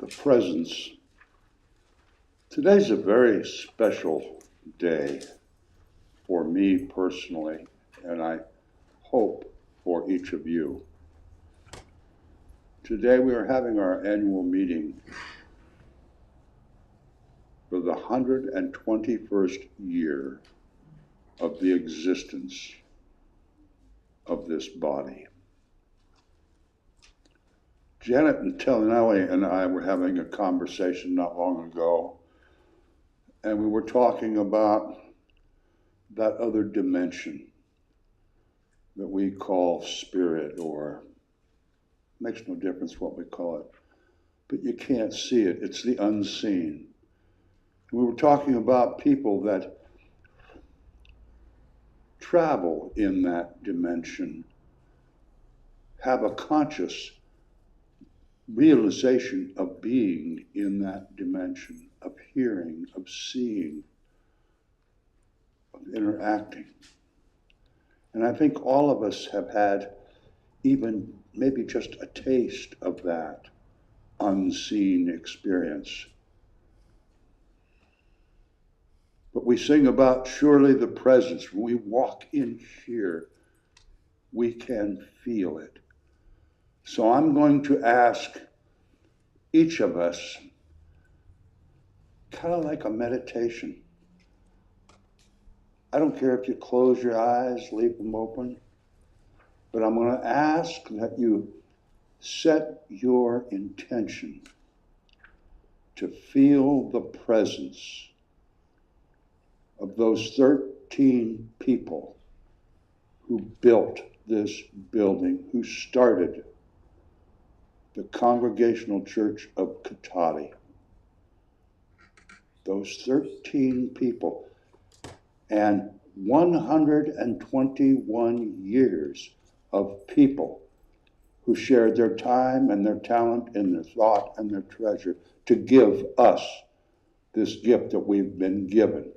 The presence. Today's a very special day for me personally, and I hope for each of you. Today we are having our annual meeting for the 121st year of the existence of this body. Janet and Tellinelli and I were having a conversation not long ago, and we were talking about that other dimension that we call spirit, or makes no difference what we call it, but you can't see it. It's the unseen. We were talking about people that travel in that dimension, have a conscious realization of being in that dimension, of hearing, of seeing, of interacting. And I think all of us have had even maybe just a taste of that unseen experience. But we sing about surely the presence. When we walk in here, we can feel it. So I'm going to ask each of us, kind of like a meditation. I don't care if you close your eyes, leave them open, but I'm going to ask that you set your intention to feel the presence of those 13 people who built this building, who started the Congregational Church of Katahdin. Those 13 people and 121 years of people who shared their time and their talent and their thought and their treasure to give us this gift that we've been given.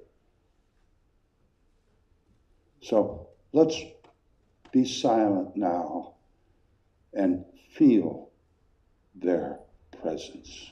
So let's be silent now and feel their presence.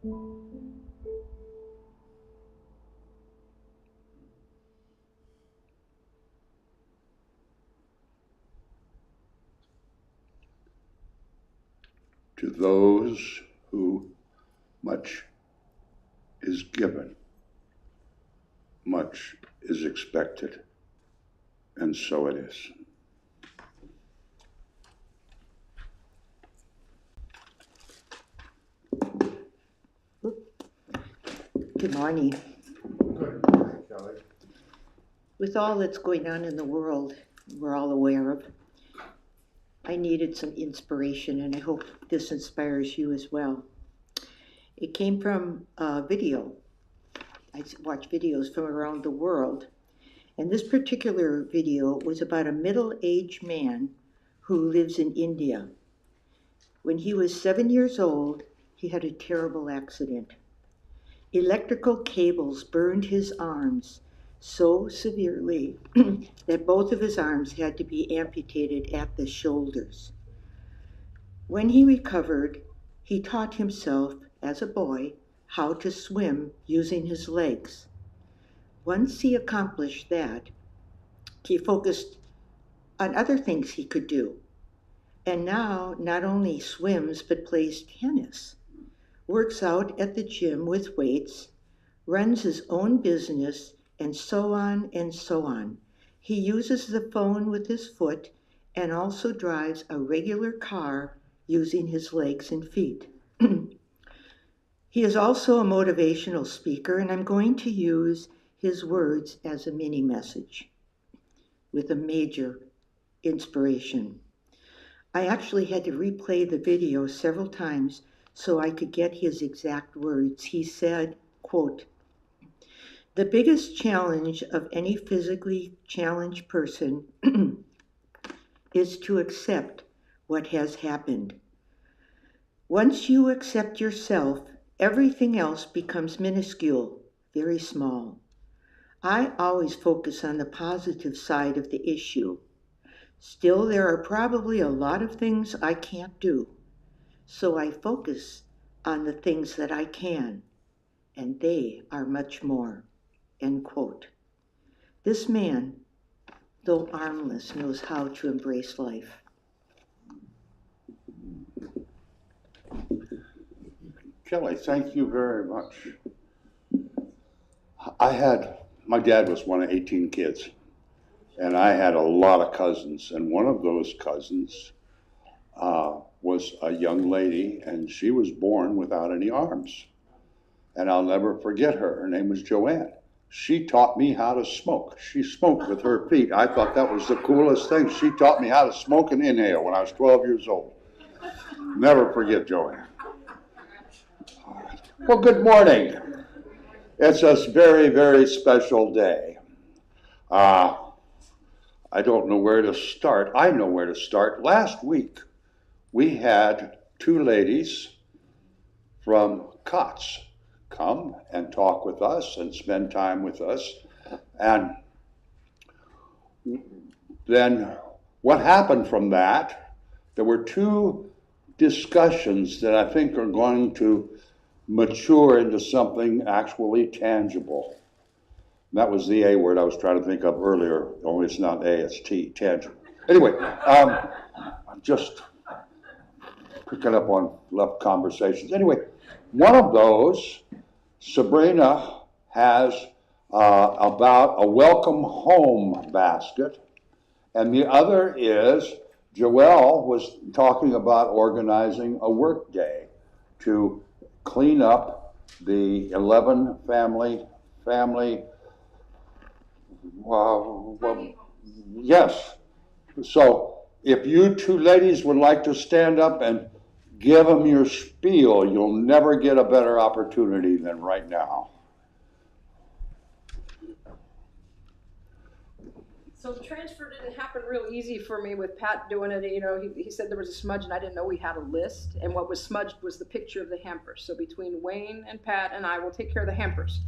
To those who much is given, much is expected, and so it is. Good morning. Good morning, Kelly. With all that's going on in the world, we're all aware of, I needed some inspiration, and I hope this inspires you as well. It came from a video. I watch videos from around the world, and this particular video was about a middle-aged man who lives in India. When he was 7 years old, he had a terrible accident. Electrical cables burned his arms so severely that both of his arms had to be amputated at the shoulders. When he recovered, he taught himself, as a boy, how to swim using his legs. Once he accomplished that, he focused on other things he could do, and now not only swims but plays tennis, works out at the gym with weights, runs his own business, and so on and so on. He uses the phone with his foot and also drives a regular car using his legs and feet. He is also a motivational speaker, and I'm going to use his words as a mini message with a major inspiration. I actually had to replay the video several times so I could get his exact words. He said, quote, "The biggest challenge of any physically challenged person is to accept what has happened. Once you accept yourself, everything else becomes minuscule, very small. I always focus on the positive side of the issue. Still, there are probably a lot of things I can't do. So I focus on the things that I can, and they are much more." End quote. This man, though armless, knows how to embrace life. Kelly, thank you very much. My dad was one of 18 kids, and I had a lot of cousins, and one of those cousins was a young lady, and she was born without any arms. And I'll never forget her. Her name was Joanne. She taught me how to smoke. She smoked with her feet. I thought that was the coolest thing. She taught me how to smoke and inhale when I was 12 years old. Never forget Joanne. Well, good morning. It's a very, very special day. I don't know where to start. I know where to start. Last week, we had two ladies from COTS come and talk with us and spend time with us. And then what happened from that, there were two discussions that I think are going to mature into something actually tangible. That was the A word I was trying to think of earlier, only it's not A, it's T, tangible. Anyway, just picking up on left conversations. Anyway, one of those, Sabrina has about a welcome home basket, and the other is Joelle was talking about organizing a work day to clean up the 11 family, yes. So if you two ladies would like to stand up and give them your spiel, you'll never get a better opportunity than right now. So the transfer didn't happen real easy for me with Pat doing it. You know, he said there was a smudge and I didn't know we had a list. And what was smudged was the picture of the hampers. So between Wayne and Pat and I will take care of the hampers.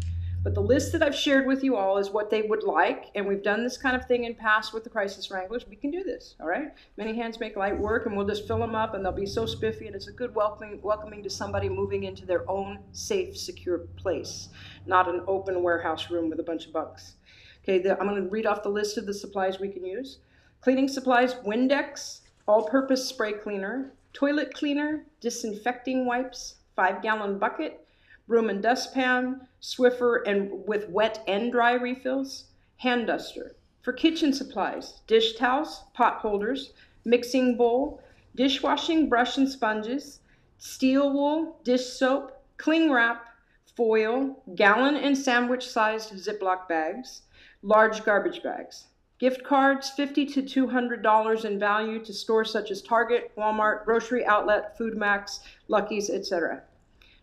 But the list that I've shared with you all is what they would like, and we've done this kind of thing in past with the crisis wranglers. We can do this, all right? Many hands make light work, and we'll just fill them up, and they'll be so spiffy, and it's a good welcoming to somebody moving into their own safe, secure place, not an open warehouse room with a bunch of bugs. Okay, I'm going to read off the list of the supplies we can use. Cleaning supplies: Windex, all-purpose spray cleaner, toilet cleaner, disinfecting wipes, 5-gallon bucket, broom and dustpan, Swiffer and with wet and dry refills, hand duster. For kitchen supplies: dish towels, pot holders, mixing bowl, dishwashing brush and sponges, steel wool, dish soap, cling wrap, foil, gallon and sandwich-sized Ziploc bags, large garbage bags. Gift cards, $50 to $200 in value to stores such as Target, Walmart, Grocery Outlet, Food Max, Lucky's, etc.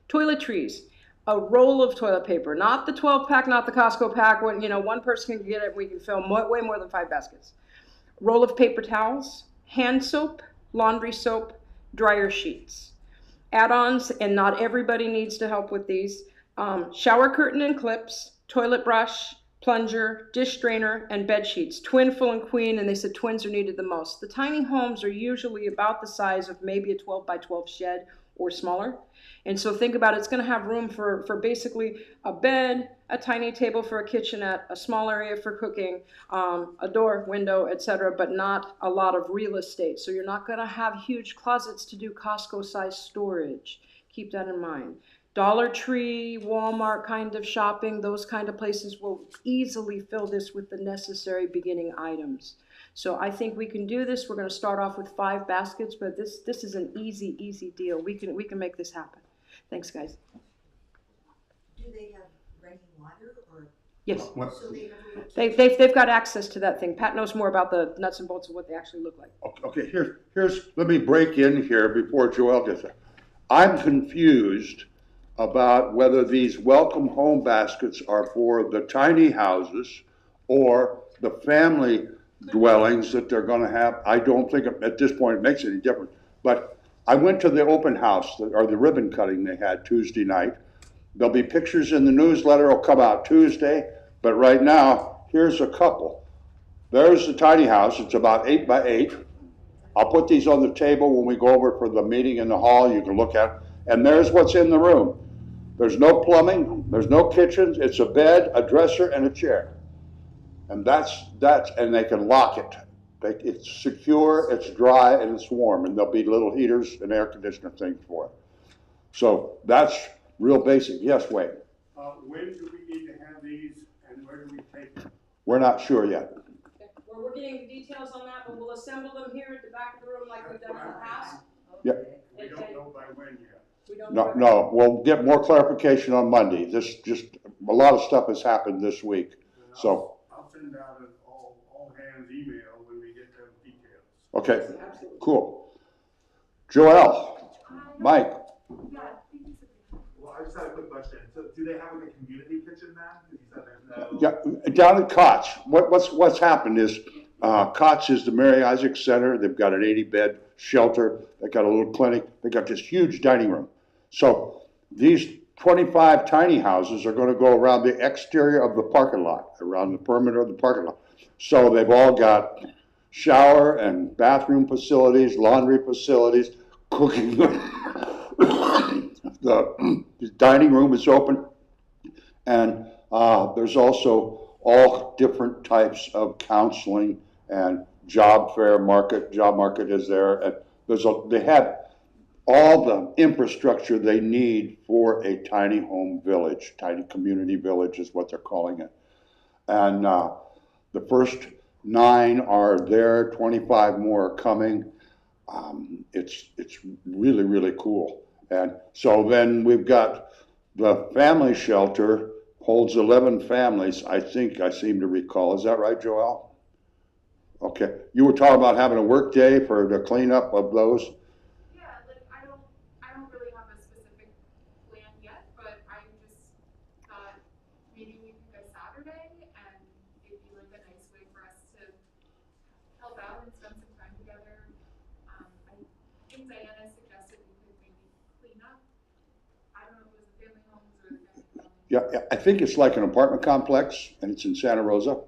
Toiletries: a roll of toilet paper, not the 12-pack, not the Costco pack, when one person can get it, we can fill way more than 5 baskets. Roll of paper towels, hand soap, laundry soap, dryer sheets. Add-ons, and not everybody needs to help with these: shower curtain and clips, toilet brush, plunger, dish strainer, and bed sheets, twin, full, and queen, and they said twins are needed the most. The tiny homes are usually about the size of maybe a 12 by 12 shed or smaller. And so think about it, it's going to have room for basically a bed, a tiny table for a kitchenette, a small area for cooking, a door, window, etc., but not a lot of real estate. So you're not going to have huge closets to do Costco-sized storage. Keep that in mind. Dollar Tree, Walmart kind of shopping, those kind of places will easily fill this with the necessary beginning items. So I think we can do this. We're going to start off with 5 baskets, but this is an easy deal. We can make this happen. Thanks, guys. Do they have running water or? Yes. So they have They've got access to that thing. Pat knows more about the nuts and bolts of what they actually look like. Okay, let me break in here before Joelle gets there. I'm confused about whether these welcome home baskets are for the tiny houses or the family dwellings that they're gonna have. I don't think at this point it makes any difference. But I went to the open house, or the ribbon cutting they had Tuesday night. There'll be pictures in the newsletter, it'll come out Tuesday, but right now, here's a couple. There's the tiny house, it's about 8 by 8. I'll put these on the table when we go over for the meeting in the hall, you can look at it. And there's what's in the room. There's no plumbing, there's no kitchens, it's a bed, a dresser, and a chair. And and they can lock it. It's secure, it's dry, and it's warm, and there'll be little heaters and air conditioner things for it. So that's real basic. Yes, Wayne? When do we need to have these, and where do we take them? We're not sure yet. Okay. We're getting the details on that, but we'll assemble them here at the back of the room like we've done in the past. Yeah. We don't know by when yet. We don't know. No, we'll get more clarification on Monday. A lot of stuff has happened this week. So, I'll send out an all hands email when we get those details. okay, Absolutely. cool. Joelle, Mike, Well, I just had a quick question. So do they have like a community kitchen then? Because you said there's no. yeah, down at Koch, what's happened is, Koch is the Mary Isaac Center. They've got an 80-bed shelter. They got a little clinic. They got this huge dining room. So these 25 tiny houses are going to go around the exterior of the parking lot, around the perimeter of the parking lot. So they've all got shower and bathroom facilities, laundry facilities, cooking. The dining room is open, and there's also all different types of counseling and job market is there, and they have all the infrastructure they need for a tiny home village, tiny community village is what they're calling it. And the first 9 are there, 25 more are coming. It's really, really cool. And so then we've got the family shelter, holds 11 families, I think I seem to recall. Is that right, Joelle? Okay. You were talking about having a work day for the cleanup of those? Yeah, like I don't really have a specific plan yet, but I just thought maybe we pick a Saturday and it'd be like a nice way for us to help out and spend some time together. I think Diana suggested we could maybe clean up. I don't know if it was the family homes or the family dwellings, Yeah, I think it's like an apartment complex, and it's in Santa Rosa,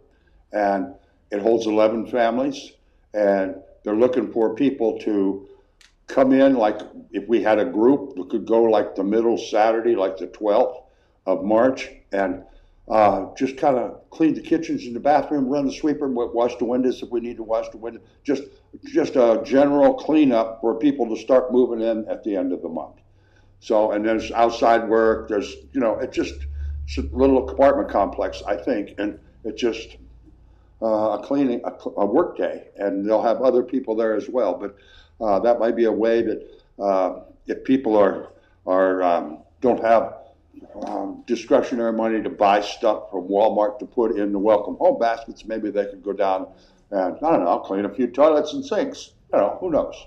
and it holds 11 families, and they're looking for people to come in, like if we had a group, we could go like the middle Saturday, like the 12th of March, and just kind of clean the kitchens and the bathroom, run the sweeper, wash the windows if we need to wash the windows, just a general cleanup for people to start moving in at the end of the month. So, and there's outside work, there's, it's a little apartment complex, I think, and it's just a work day, and they'll have other people there as well. But that might be a way that if people don't have discretionary money to buy stuff from Walmart to put in the welcome home baskets, maybe they could go down and, I don't know, clean a few toilets and sinks. Who knows?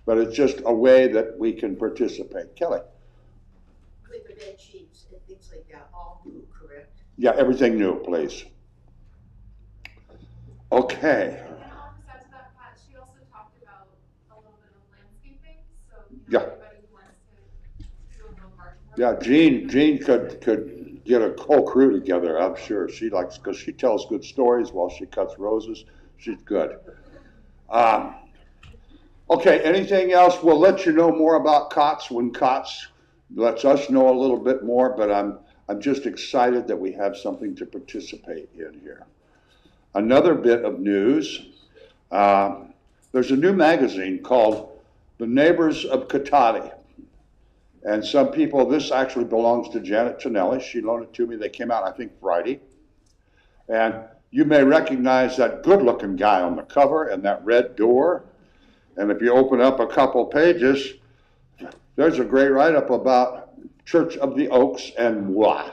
But it's just a way that we can participate. Kelly? With the bed sheets and things like that, all new, correct? Yeah, everything new, please. Okay. And I'll just add to that, Pat, she also talked about a little bit of landscaping, so, Yeah. anybody who wants to do a little garden work. Yeah, Jean could get a whole crew together, I'm sure. She likes, because she tells good stories while she cuts roses. She's good. Okay, anything else? We'll let you know more about COTS when COTS lets us know a little bit more, but I'm just excited that we have something to participate in here. Another bit of news, there's a new magazine called The Neighbors of Cotati. And some people, this actually belongs to Janet Tonelli. She loaned it to me. They came out, I think, Friday. And you may recognize that good-looking guy on the cover and that red door. And if you open up a couple pages, there's a great write-up about Church of the Oaks and moi.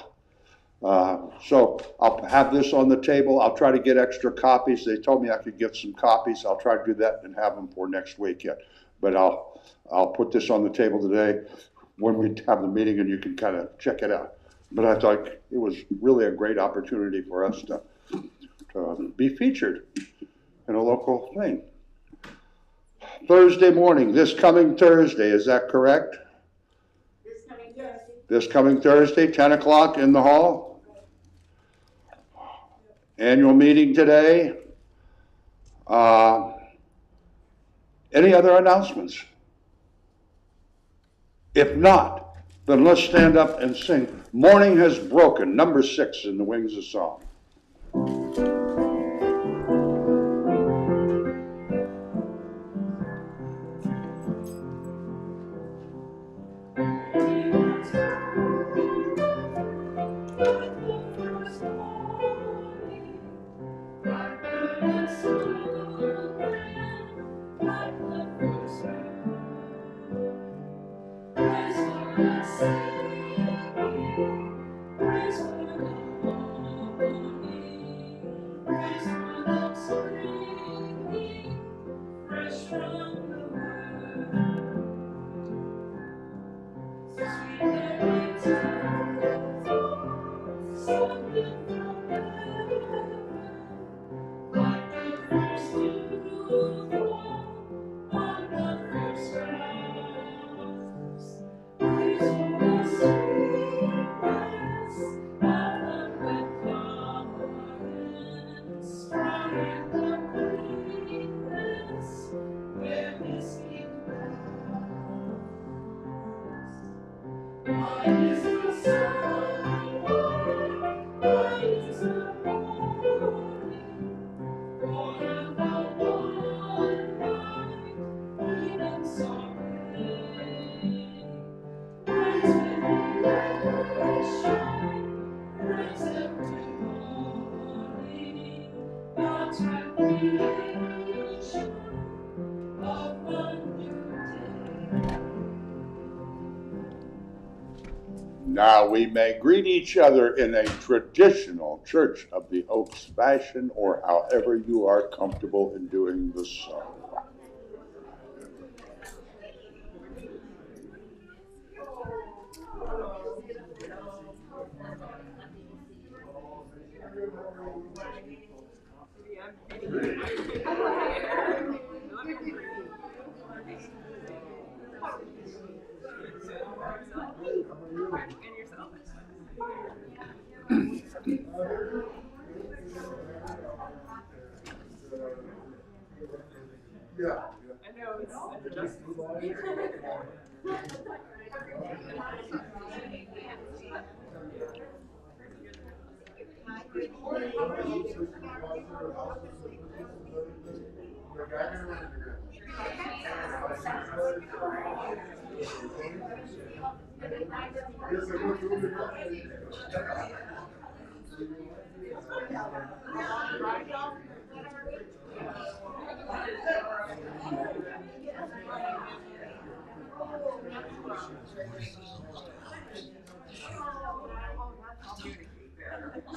So I'll have this on the table. I'll try to get extra copies. They told me I could get some copies. I'll try to do that and have them for next week yet. But I'll put this on the table today when we have the meeting, and you can kind of check it out. But I thought it was really a great opportunity for us to be featured in a local thing. Thursday morning, this coming Thursday, is that correct? This coming Thursday, 10 o'clock in the hall. Annual meeting today. Any other announcements? If not, then let's stand up and sing Morning Has Broken, number 6 in the Wings of Song. Now we may greet each other in a traditional Church of the Oaks fashion, or however you are comfortable in doing the song. Yeah. I know, it's adjustment.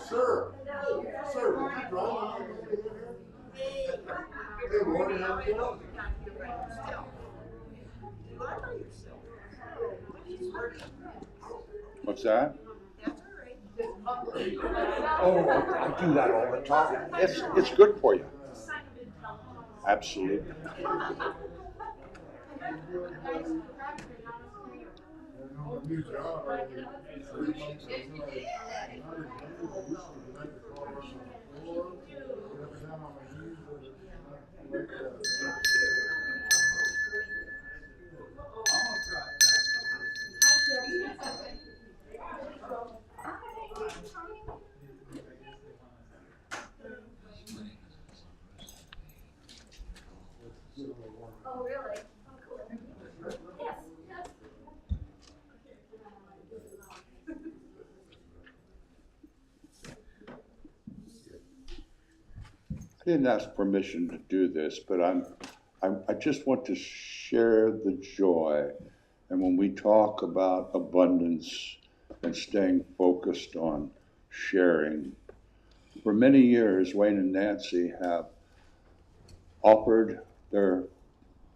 Sir, sir, would you drive? Hey, morning, how you doing? What's that? That's all right. Oh, I do that all the time. It's good for you. Absolutely. New job. Oh, really? Oh, cool. Yes, yes. I didn't ask permission to do this, but I just want to share the joy. And when we talk about abundance and staying focused on sharing, for many years, Wayne and Nancy have offered their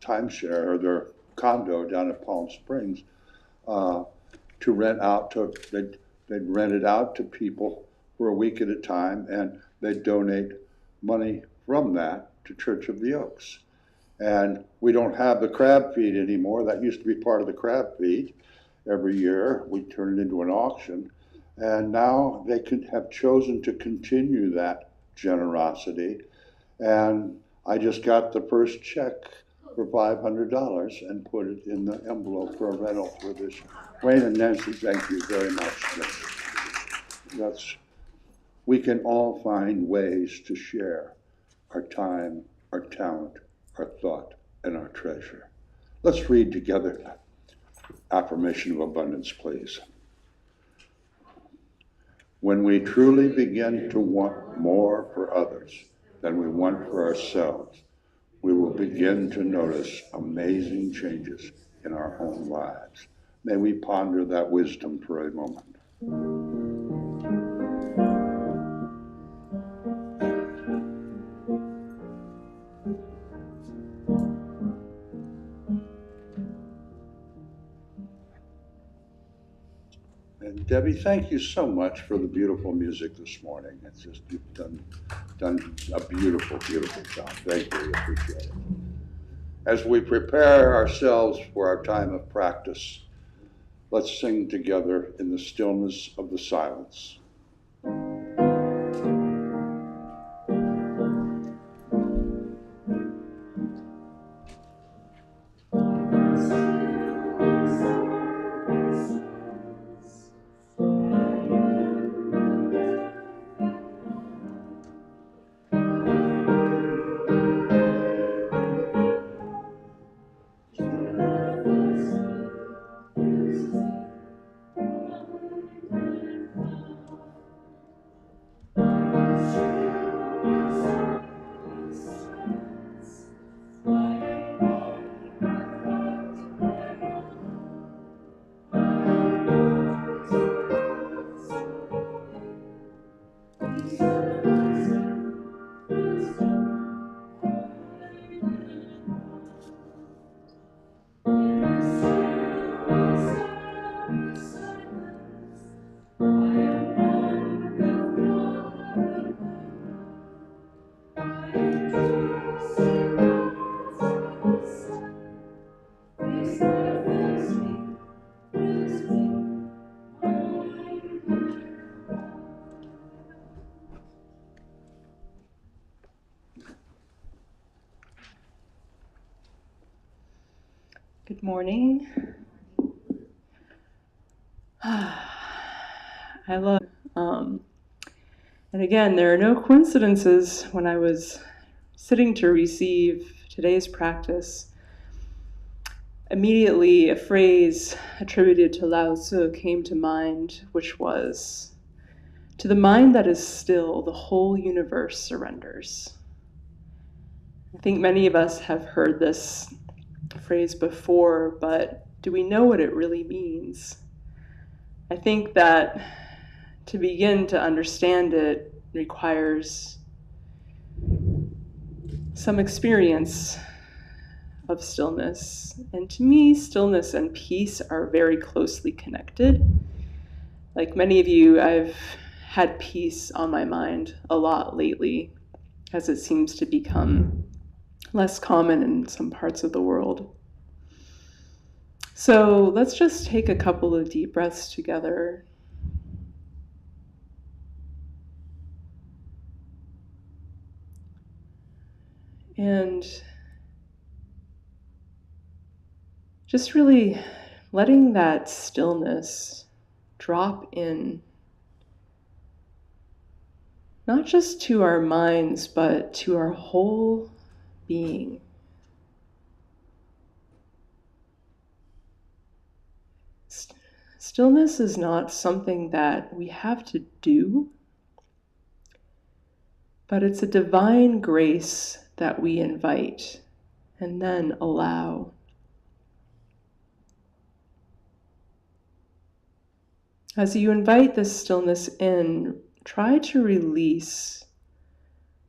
timeshare or their condo down at Palm Springs to rent out to, they'd rent it out to people for a week at a time, and they'd donate money from that to Church of the Oaks. And we don't have the crab feed anymore. That used to be part of the crab feed. Every year we turn it into an auction. And now they could have chosen to continue that generosity. And I just got the first check for $500 and put it in the envelope for a rental for this. Wayne and Nancy, thank you very much. We can all find ways to share our time, our talent, our thought, and our treasure. Let's read together affirmation of abundance, please. When we truly begin to want more for others than we want for ourselves, we will begin to notice amazing changes in our own lives. May we ponder that wisdom for a moment. And Debbie, thank you so much for the beautiful music this morning. It's just, you've done a beautiful, beautiful job. Thank you, we appreciate it. As we prepare ourselves for our time of practice, let's sing together in the stillness of the silence. Morning. I love, and again, there are no coincidences. When I was sitting to receive today's practice, immediately a phrase attributed to Lao Tzu came to mind, which was, "To the mind that is still, the whole universe surrenders." I think many of us have heard this phrase before, but do we know what it really means? I think that to begin to understand it requires some experience of stillness. And to me, stillness and peace are very closely connected. Like many of you, I've had peace on my mind a lot lately, as it seems to become less common in some parts of the world. So let's just take a couple of deep breaths together. And just really letting that stillness drop in, not just to our minds, but to our whole being. Stillness is not something that we have to do, but it's a divine grace that we invite and then allow. As you invite this stillness in, try to release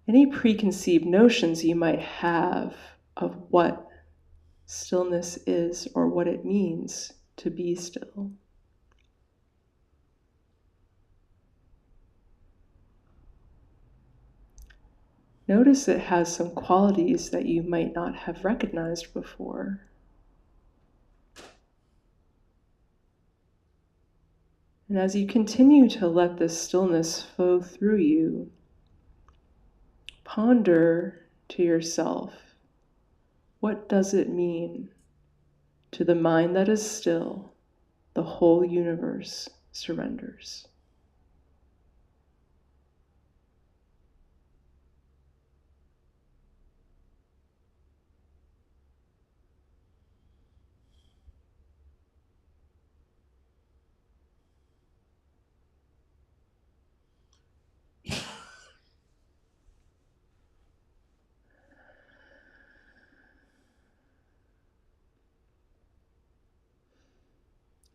any preconceived notions you might have of what stillness is or what it means to be still. Notice it has some qualities that you might not have recognized before. And as you continue to let this stillness flow through you, ponder to yourself, what does it mean to the mind that is still, the whole universe surrenders?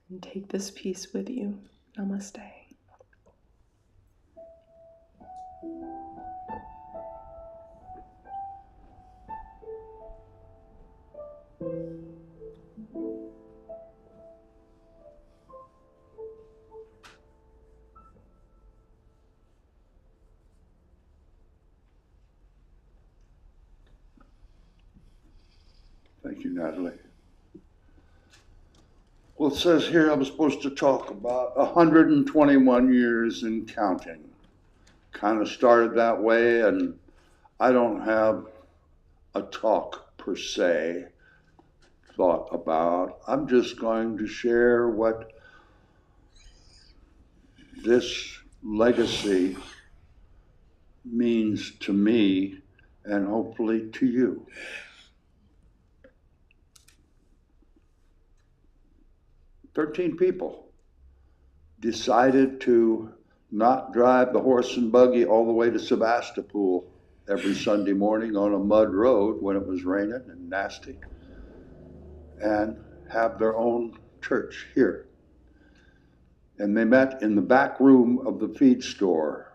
And take this peace with you. Namaste. Thank you, Natalie. Well, it says here I'm supposed to talk about 121 years and counting. Kind of started that way, and I don't have a talk per se thought about. I'm just going to share what this legacy means to me and hopefully to you. "13 people decided to not drive the horse and buggy all the way to Sebastopol every Sunday morning on a mud road when it was raining and nasty, and have their own church here. And they met in the back room of the feed store,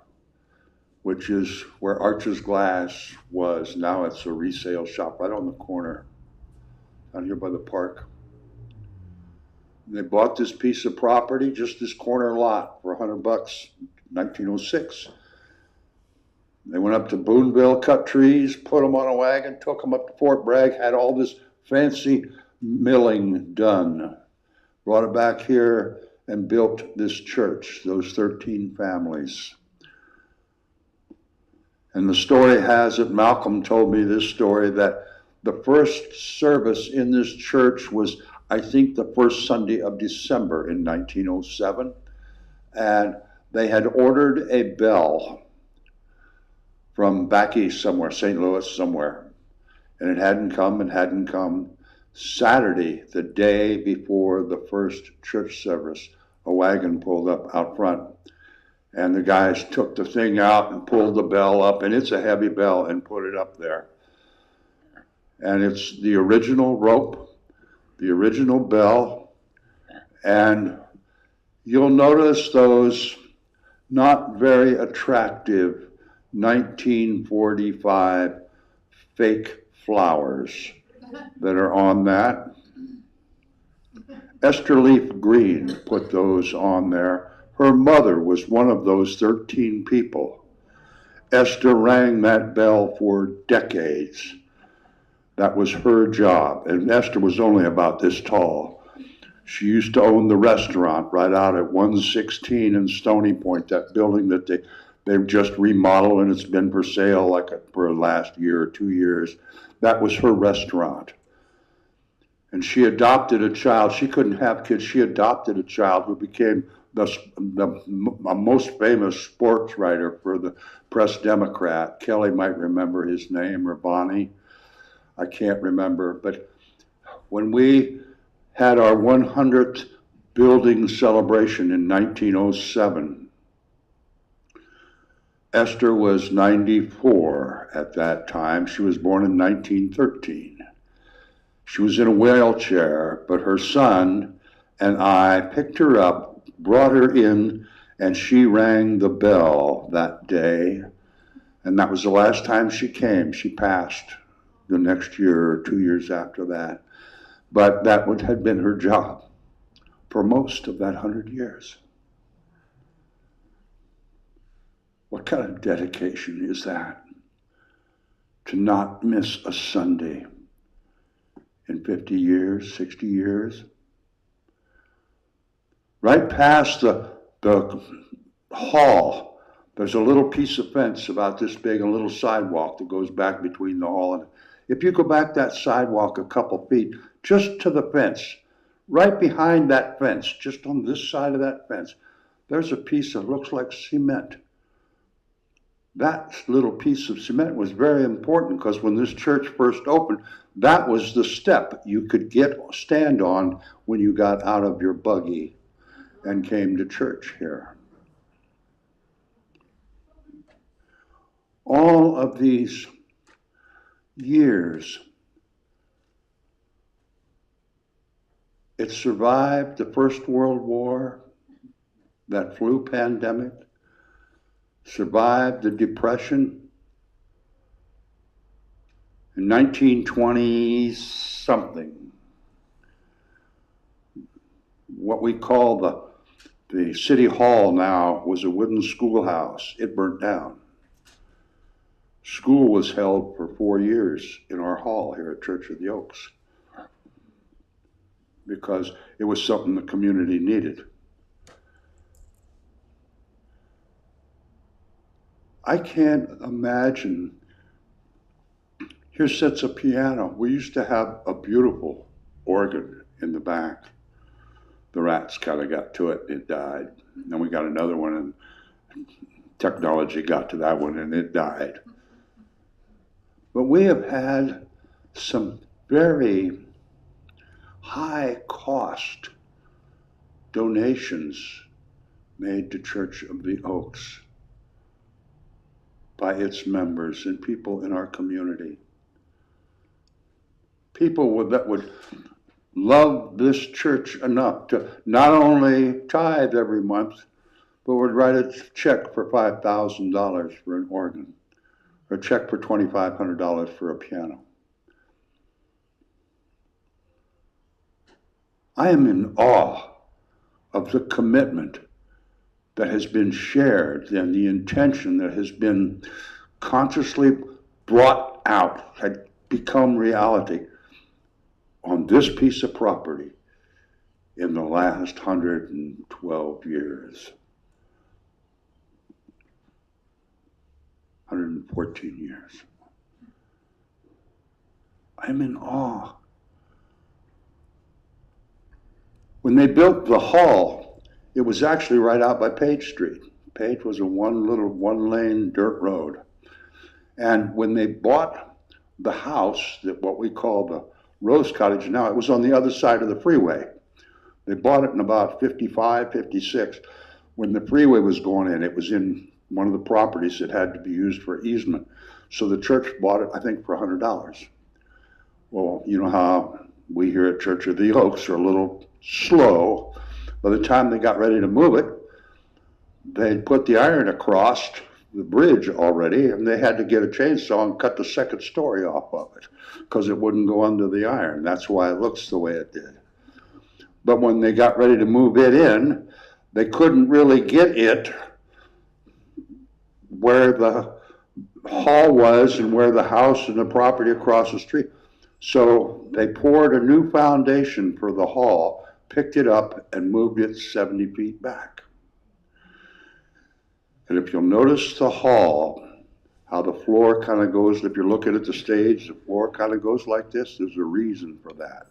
which is where Arches Glass was. Now it's a resale shop right on the corner, down here by the park. They bought this piece of property, just this corner lot, for $100, 1906. They went up to Boonville, cut trees, put them on a wagon, took them up to Fort Bragg, had all this fancy milling done, brought it back here and built this church, those 13 families. And the story has it, Malcolm told me this story, that the first service in this church was I think the first Sunday of December in 1907, and they had ordered a bell from back east somewhere, St. Louis somewhere, and it hadn't come and hadn't come. Saturday, the day before the first church service, a wagon pulled up out front, and the guys took the thing out and pulled the bell up, and it's a heavy bell, and put it up there. And it's the original rope, the original bell, and you'll notice those not very attractive 1945 fake flowers that are on that. Esther Leaf Green put those on there. Her mother was one of those 13 people. Esther rang that bell for decades. That was her job, and Esther was only about this tall. She used to own the restaurant right out at 116 in Stony Point, that building that they've just remodeled, and it's been for sale for the last year or 2 years. That was her restaurant. And she adopted a child. She couldn't have kids. She adopted a child who became the most famous sports writer for the Press Democrat. Kelly might remember his name, or Bonnie. I can't remember. But when we had our 100th building celebration in 1907, Esther was 94 at that time. She was born in 1913. She was in a wheelchair, but her son and I picked her up, brought her in, and she rang the bell that day. And that was the last time she came. She passed the next year or 2 years after that. But that had been her job for most of that 100 years. What kind of dedication is that? To not miss a Sunday in 50 years, 60 years? Right past the hall, there's a little piece of fence about this big, a little sidewalk that goes back between the hall and if you go back that sidewalk a couple feet, just to the fence, right behind that fence, just on this side of that fence, there's a piece that looks like cement. That little piece of cement was very important because when this church first opened, that was the step you could stand on when you got out of your buggy and came to church here. All of these years, it survived the First World War, that flu pandemic, survived the Depression. In 1920-something, what we call the City Hall now was a wooden schoolhouse. It burnt down. School was held for 4 years in our hall here at Church of the Oaks because it was something the community needed. I can't imagine. Here sits a piano. We used to have a beautiful organ in the back. The rats kind of got to it, it died. And then we got another one, and technology got to that one, and it died. But we have had some very high cost donations made to Church of the Oaks by its members and people in our community. People that would love this church enough to not only tithe every month, but would write a check for $5,000 for an organ, or a check for $2,500 for a piano. I am in awe of the commitment that has been shared and the intention that has been consciously brought out, had become reality on this piece of property in the last 112 years. 114 years. I'm in awe. When they built the hall, it was actually right out by Page Street. Page was a one-lane dirt road. And when they bought the house, that what we call the Rose Cottage now, it was on the other side of the freeway. They bought it in about 55, 56. When the freeway was going in, it was in one of the properties that had to be used for easement. So the church bought it, I think, for $100. Well, you know how we here at Church of the Oaks are a little slow. By the time they got ready to move it, they'd put the iron across the bridge already, and they had to get a chainsaw and cut the second story off of it because it wouldn't go under the iron. That's why it looks the way it did. But when they got ready to move it in, they couldn't really get it where the hall was and where the house and the property across the street. So they poured a new foundation for the hall, picked it up, and moved it 70 feet back. And if you'll notice the hall, how the floor kind of goes, if you're looking at the stage, the floor kind of goes like this, there's a reason for that.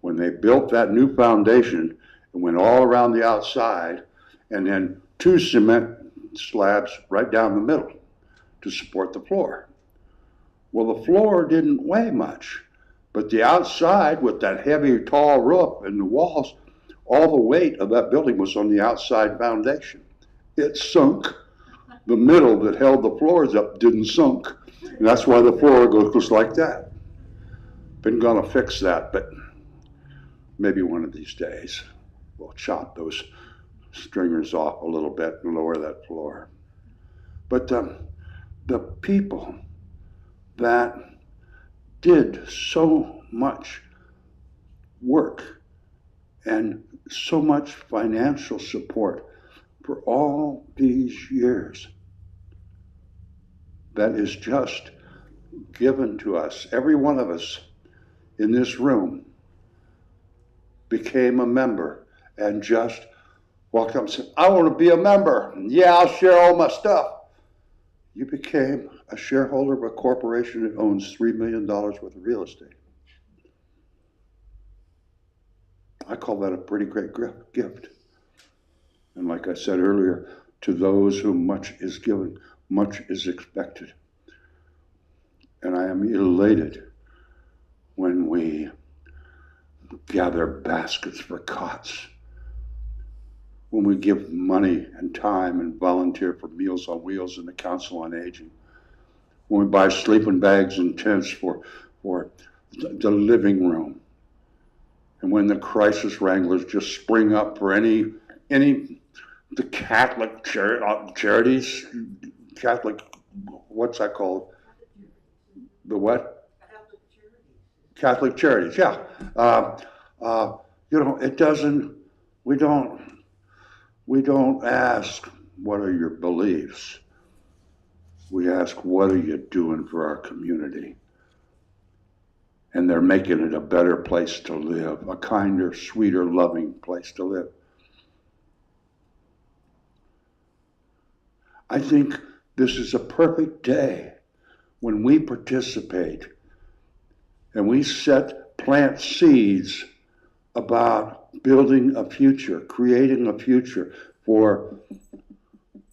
When they built that new foundation, it went all around the outside, and then 2 cement slabs right down the middle to support the floor. Well, the floor didn't weigh much, but the outside with that heavy, tall roof and the walls, all the weight of that building was on the outside foundation. It sunk. The middle that held the floors up didn't sunk. And that's why the floor goes like that. Been gonna fix that, but maybe one of these days we'll chop those stringers off a little bit and lower that floor. But the people that did so much work and so much financial support for all these years, that is just given to us. Every one of us in this room became a member and just walked up and said, I want to be a member. Yeah, I'll share all my stuff. You became a shareholder of a corporation that owns $3 million worth of real estate. I call that a pretty great gift. And like I said earlier, to those whom much is given, much is expected. And I am elated when we gather baskets for cots, when we give money and time and volunteer for Meals on Wheels and the Council on Aging, when we buy sleeping bags and tents for the living room, and when the crisis wranglers just spring up for any the Catholic charities, Catholic, what's that called? The what? Catholic charities, yeah. You know, it doesn't, we don't ask, what are your beliefs? We ask, what are you doing for our community? And they're making it a better place to live, a kinder, sweeter, loving place to live. I think this is a perfect day when we participate and we plant seeds about building a future, creating a future for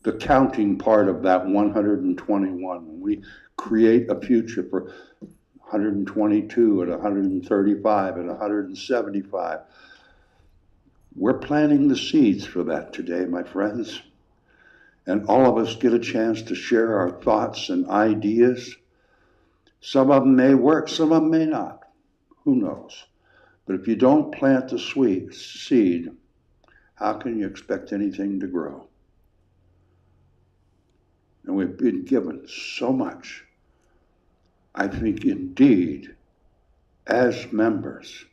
the counting part of that 121. When we create a future for 122 and 135 and 175. We're planting the seeds for that today, my friends. And all of us get a chance to share our thoughts and ideas. Some of them may work, some of them may not. Who knows? But if you don't plant the seed, how can you expect anything to grow? And we've been given so much. I think indeed, as members,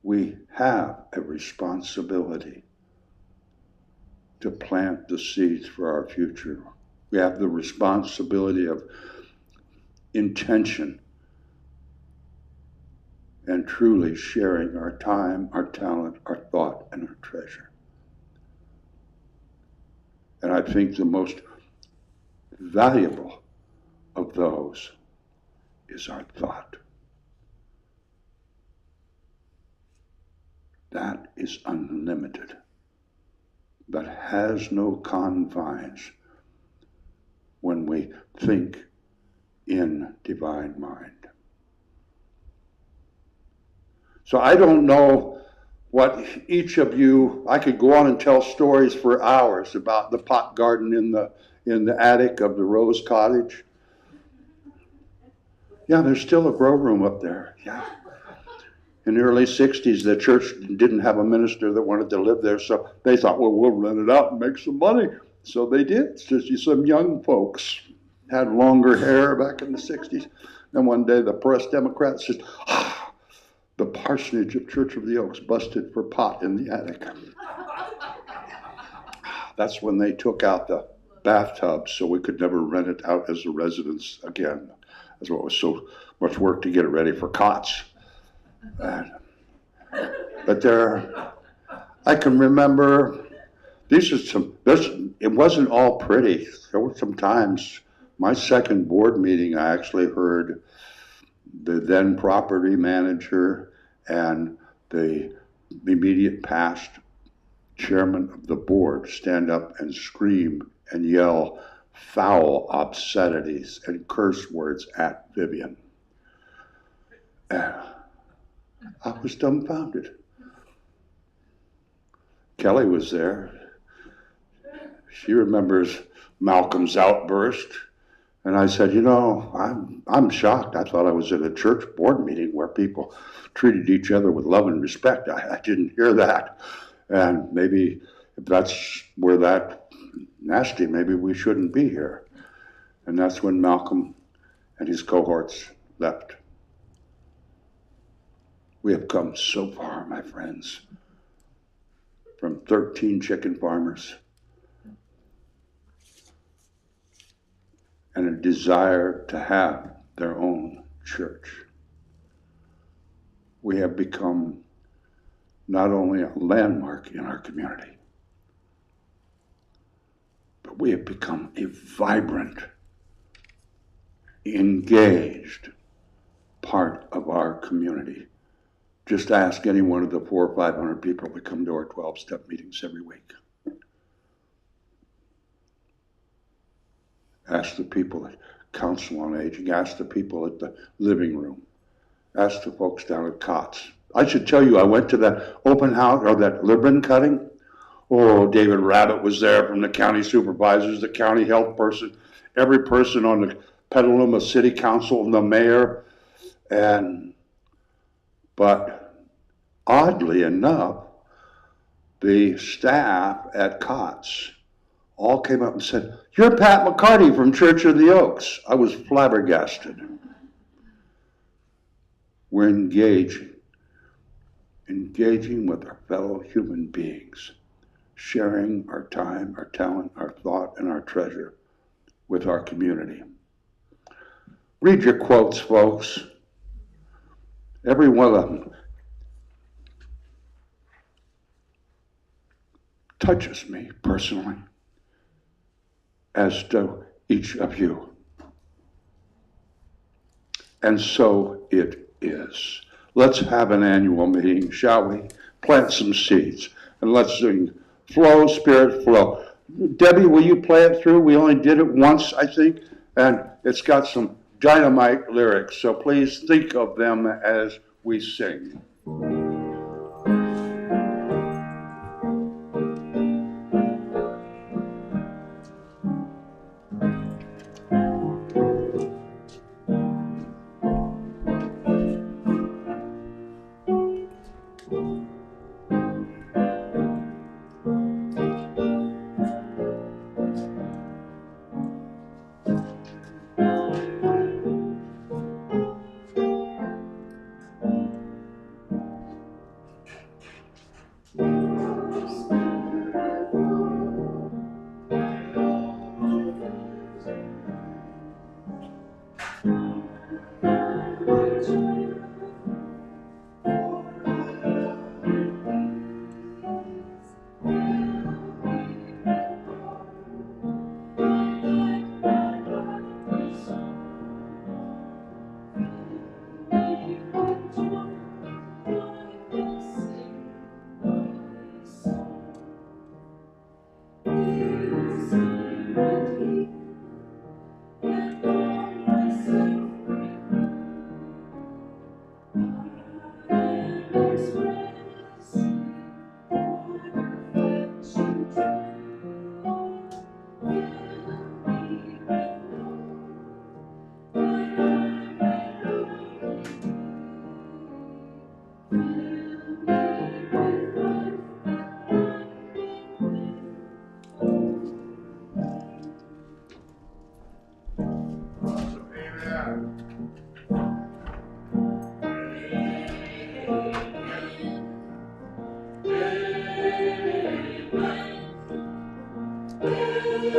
we have a responsibility to plant the seeds for our future. We have the responsibility of intention and truly sharing our time, our talent, our thought, and our treasure. And I think the most valuable of those is our thought. that is unlimited, that has no confines when we think in divine mind. So I don't know what each of you, I could go on and tell stories for hours about the pot garden in the attic of the Rose Cottage. Yeah, there's still a grow room up there, yeah. In the early 60s, the church didn't have a minister that wanted to live there, so they thought, well, we'll rent it out and make some money. So they did. Just some young folks had longer hair back in the 60s. And one day the press Democrat said, the parsonage of Church of the Oaks busted for pot in the attic. That's when they took out the bathtub, so we could never rent it out as a residence again. That's what was so much work to get it ready for cots. But there, I can remember, it wasn't all pretty. There were some times, my second board meeting, I actually heard the then property manager and the immediate past chairman of the board stand up and scream and yell foul obscenities and curse words at Vivian. I was dumbfounded. Kelly was there. She remembers Malcolm's outburst. And I said, I'm shocked. I thought I was at a church board meeting where people treated each other with love and respect. I didn't hear that. And maybe if that's where that nasty, maybe we shouldn't be here. And that's when Malcolm and his cohorts left. We have come so far, my friends, from 13 chicken farmers and a desire to have their own church. We have become not only a landmark in our community, but we have become a vibrant, engaged part of our community. Just ask any one of the 400 or 500 people that come to our 12-step meetings every week. Ask the people at Council on Aging. Ask the people at the living room. Ask the folks down at COTS. I should tell you, I went to that open house, or that ribbon cutting. Oh, David Rabbit was there from the county supervisors, the county health person, every person on the Petaluma City Council, and the mayor. But oddly enough, the staff at COTS all came up and said, "You're Pat McCarty from Church of the Oaks." I was flabbergasted. We're engaging with our fellow human beings, sharing our time, our talent, our thought, and our treasure with our community. Read your quotes, folks. Every one of them touches me personally, as do each of you. And so it is. Let's have an annual meeting, shall we? Plant some seeds, and let's sing Flow, Spirit, Flow. Debbie, will you play it through? We only did it once, I think, and it's got some dynamite lyrics, so please think of them as we sing. Amen.